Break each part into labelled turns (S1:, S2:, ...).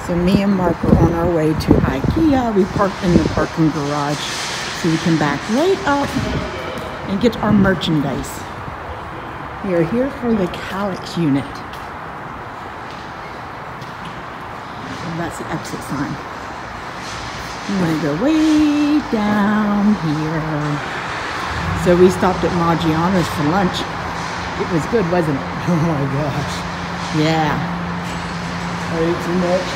S1: So me and Mark are on our way to Ikea. We parked in the parking garage so we can back right up and get our merchandise. We are here for the Kallax unit. And that's the exit sign. I'm gonna go way down here. So we stopped at Maggiano's for lunch. It was good, wasn't it?
S2: Oh my gosh.
S1: Yeah.
S2: I ate too much.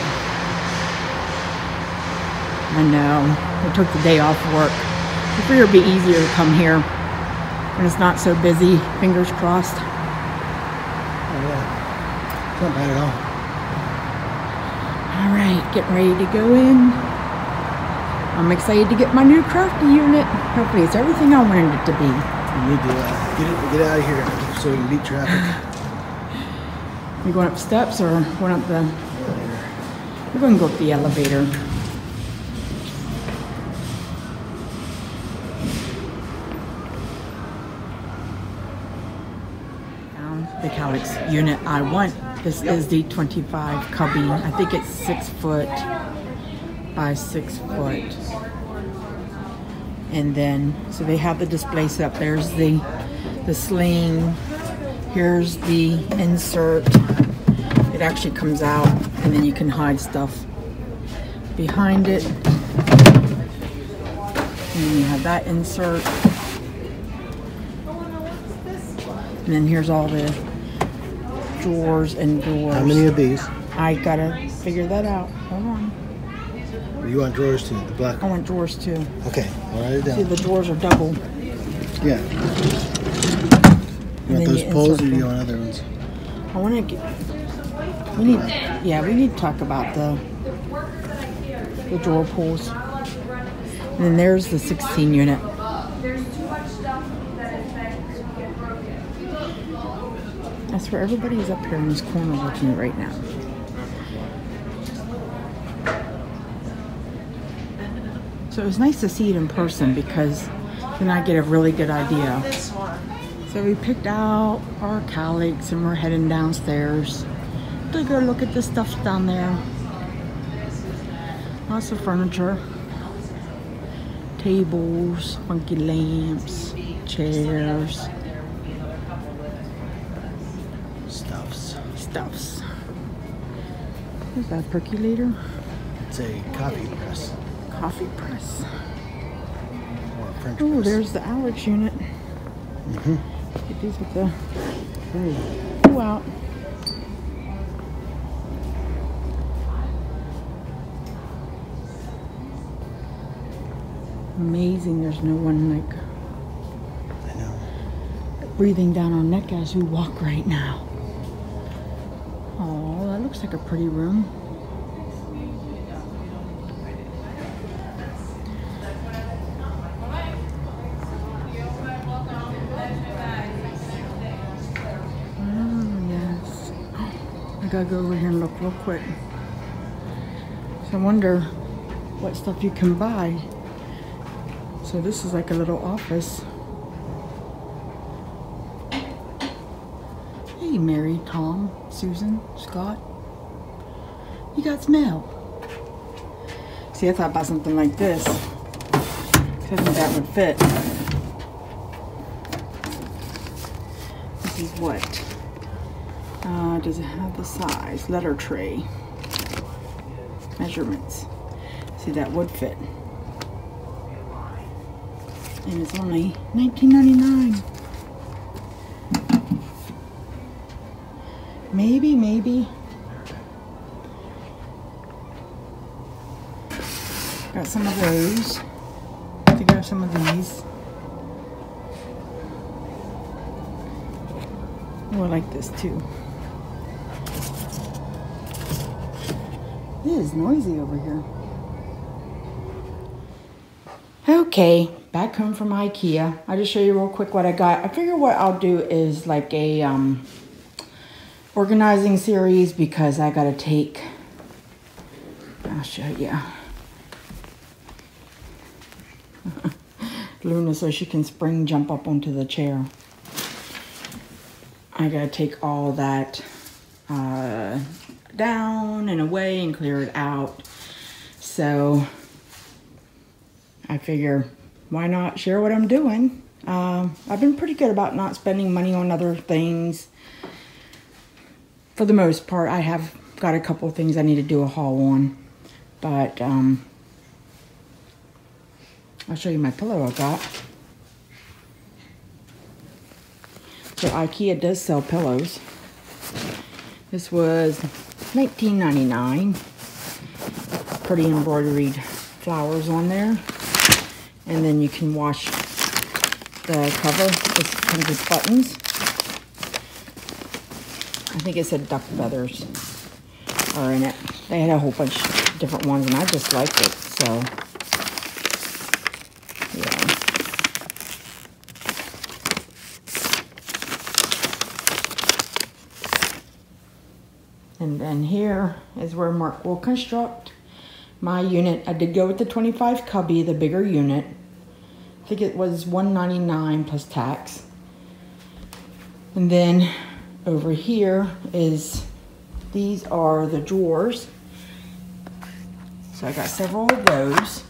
S1: I know. We took the day off work. I figured it'd be easier to come here when it's not so busy. Fingers crossed.
S2: Oh yeah. It's not bad at all.
S1: All right, getting ready to go in. I'm excited to get my new crafty unit. Hopefully it's everything I wanted it to be.
S2: You need to get out of here so we can beat traffic.
S1: We going up steps or going up the... We're going to go up the elevator. Found the Kallax unit I want. This is the 25 cubby. I think it's 6 foot by 6 foot. And then, so they have the display set up. There's the sling. Here's the insert. It actually comes out, and then you can hide stuff behind it. And then you have that insert. And then here's all the drawers and doors.
S2: How many of these?
S1: I gotta figure that out. Hold on.
S2: You want drawers too? The black
S1: I want drawers too.
S2: Okay, I'll write it down.
S1: See, the drawers are double.
S2: Yeah. You want those poles or do you want other ones?
S1: I want to get... We need to talk about the drawer pulls. And then there's the 16 unit. I swear everybody is up here in this corner looking right now. So it was nice to see it in person because then I get a really good idea. So we picked out our Kallax and we're heading downstairs to go look at the stuff down there. Lots of furniture, tables, funky lamps, chairs, stuffs. Is that a percolator?
S2: It's a coffee press.
S1: Coffee press.
S2: Or a French
S1: Oh,
S2: press.
S1: there's the Alex unit. Get these with the pull out. Amazing, there's no one like
S2: I know.
S1: breathing down our neck as we walk right now. Oh, that looks like a pretty room. I gotta go over here and look real quick. So I wonder what stuff you can buy. So this is like a little office. Hey Mary, Tom, Susan, Scott. You got mail. See, I thought about something like this. I think that would fit. This is what? Does it have the size? Letter tray. Measurements. See, that would fit. And it's only $19.99. Maybe. Got some of those. I think I have some of these. Oh, I like this too. It is noisy over here. Okay, back home from Ikea. I'll just show you real quick what I got. I figure what I'll do is like a organizing series because I gotta take, I'll show you. Luna so she can spring jump up onto the chair. I gotta take all that down and away and clear it out. So I figure, why not share what I'm doing? I've been pretty good about not spending money on other things. For the most part, I have got a couple of things I need to do a haul on. But I'll show you my pillow I got. So Ikea does sell pillows. This was $19.99. Pretty embroidered flowers on there. And then you can wash the cover. This comes with buttons. I think it said duck feathers are in it. They had a whole bunch of different ones and I just liked it, so yeah. And then here is where Mark will construct my unit. I did go with the 25 cubby, the bigger unit. I think it was $199 plus tax. And then over here is, these are the drawers. So I got several of those.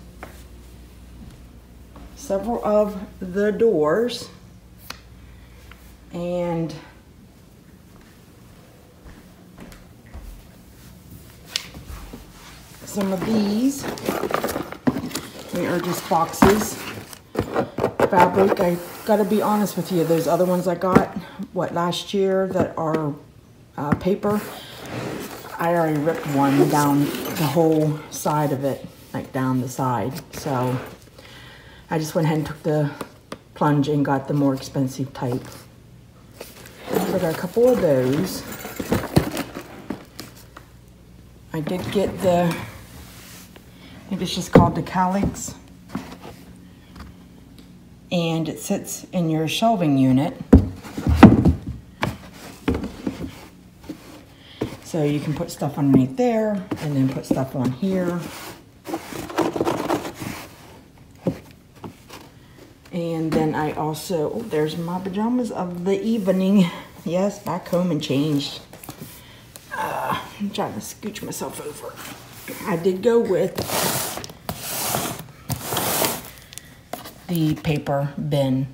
S1: Several of the doors. And some of these. They are just boxes. Fabric, I gotta be honest with you, those other ones I got, last year that are paper, I already ripped one down the whole side of it, like down the side. So I just went ahead and took the plunge and got the more expensive type. So I got a couple of those. I did get the, I think it's just called the Kallax. And it sits in your shelving unit. So you can put stuff underneath there and then put stuff on here. And then I also, oh, there's my pajamas of the evening. Yes, back home and changed. I'm trying to scooch myself over. I did go with the paper bin.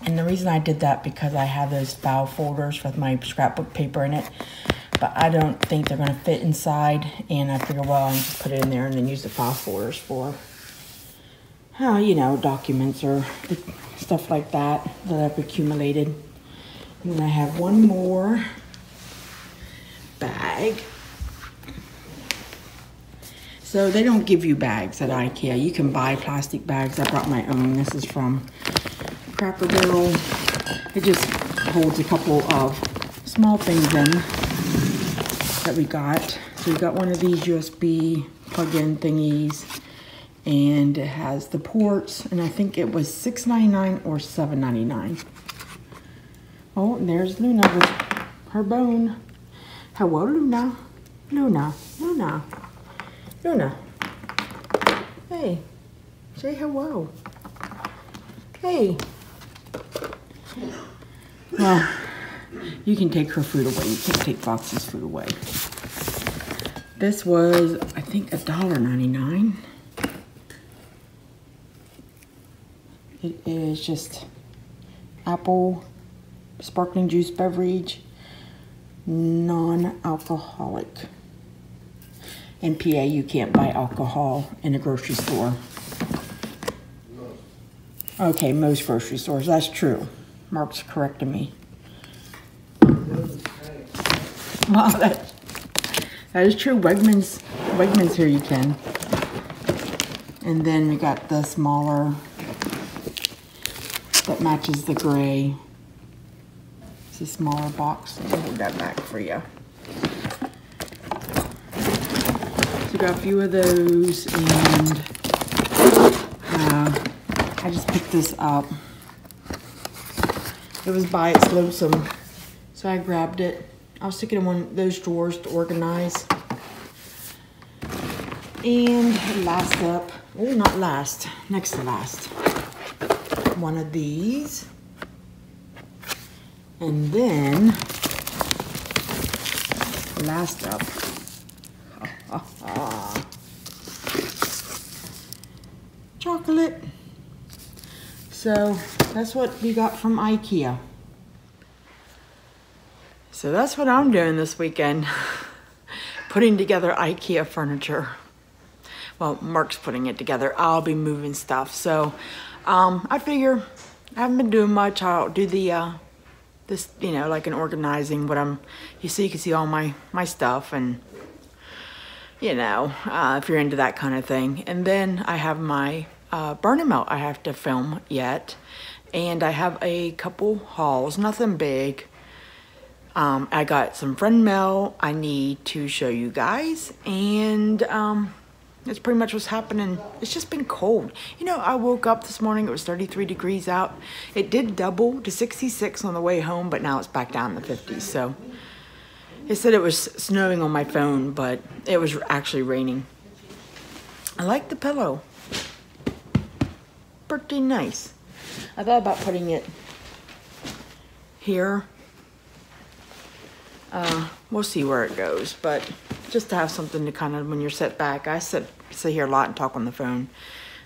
S1: And the reason I did that because I have those file folders with my scrapbook paper in it, but I don't think they're gonna fit inside, and I figure, well, I'll just put it in there and then use the file folders for, you know, documents or stuff like that that I've accumulated. And then I have one more bag. So they don't give you bags at Ikea. You can buy plastic bags. I brought my own. This is from Cracker Barrel. It just holds a couple of small things in that we got. So we got one of these USB plug-in thingies, and it has the ports, and I think it was $6.99 or $7.99. Oh, and there's Luna with her bone. Hello, Luna. Luna. Luna. Luna. Hey. Say hello. Hey. Well, you can take her food away. You can't take Foxy's food away. This was, I think, $1.99. It is just apple sparkling juice beverage, non-alcoholic. In PA, you can't buy alcohol in a grocery store. Okay, most grocery stores, that's true. Mark's correcting me. Well, that is true. Wegmans here you can. And then we got the smaller that matches the gray. It's a smaller box. Let me hold that back for you. So got a few of those, and I just picked this up. It was by its lonesome, so I grabbed it. I'll stick it in one of those drawers to organize. And last up, oh, not last, next to last, one of these. And then last up. Chocolate. So that's what we got from Ikea. So that's what I'm doing this weekend. Putting together Ikea furniture. Well, Mark's putting it together. I'll be moving stuff. So I figure I haven't been doing much. I'll do the this, you know, like an organizing what you can see all my stuff, and you know, if you're into that kind of thing. And then I have my burn melt I have to film yet, and I have a couple hauls, nothing big. I got some friend mail I need to show you guys, and that's pretty much what's happening. It's just been cold. You know, I woke up this morning, it was 33 degrees out. It did double to 66 on the way home, but now it's back down in the 50s. So it said it was snowing on my phone, but it was actually raining. I like the pillow. Pretty nice. I thought about putting it here. We'll see where it goes, but just to have something to kind of, when you're set back, I sit here a lot and talk on the phone,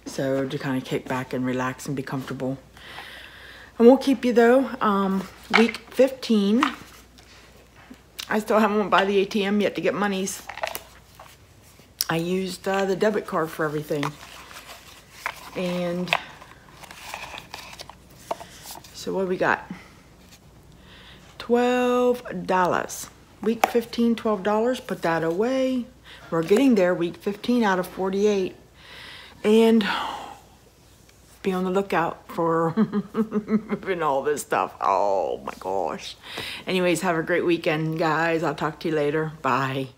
S1: so to kind of kick back and relax and be comfortable. And we'll keep you though. Week 15. I still haven't went by the ATM yet to get monies. I used the debit card for everything, and so what we got? $12. Week 15, $12. Put that away. We're getting there. Week 15 out of 48. And be on the lookout for moving all this stuff. Oh my gosh. Anyways, have a great weekend, guys. I'll talk to you later. Bye.